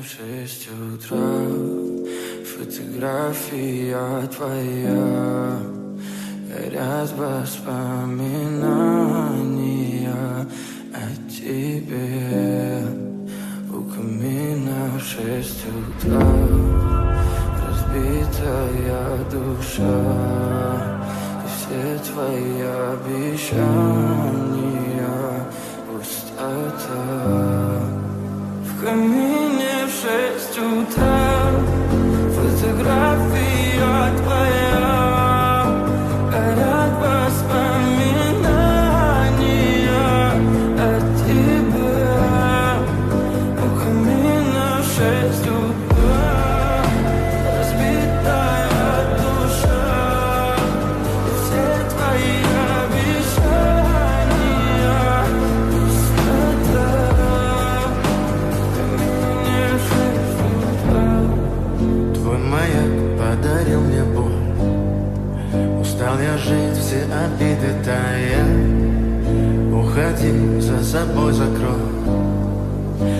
в 6 утра. Фотография твоя, горят воспоминания о тебе. У камина в 6 утра, разбитая душа, и все твои обещания пустота. В камине в 6 утра, фотография твоя, горят воспоминания о тебе. У камина в 6 утра, разбитая душа, и все твои обещания пустота. В камине в 6 утра. Твой маяк подарил мне боль. Устал я жить, все обиды тая. Уходи, за собой закрой.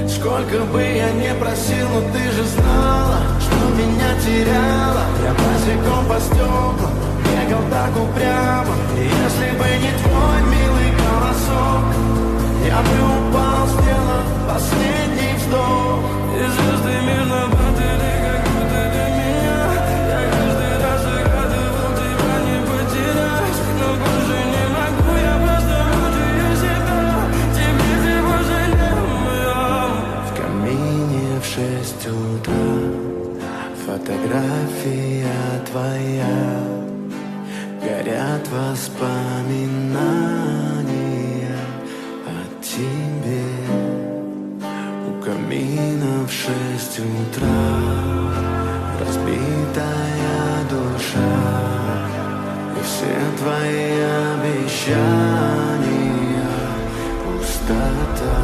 Сколько бы я не просил, но ты же знала, что меня теряла. Я босиком по стеклам бегал так упрямо. И если бы не твой милый голосок, я бы упал, сделав последний вздох. И звезды мирно падали, как будто для меня. Я каждый раз загадывал тебя не потерять, но больше не могу, я просто мучаю себя. Теперь ты пожалел. В камине в 6 утра, фотография твоя, горят воспоминания о тебе. У камина в 6 утра, разбитая душа, и все твои обещания пустота.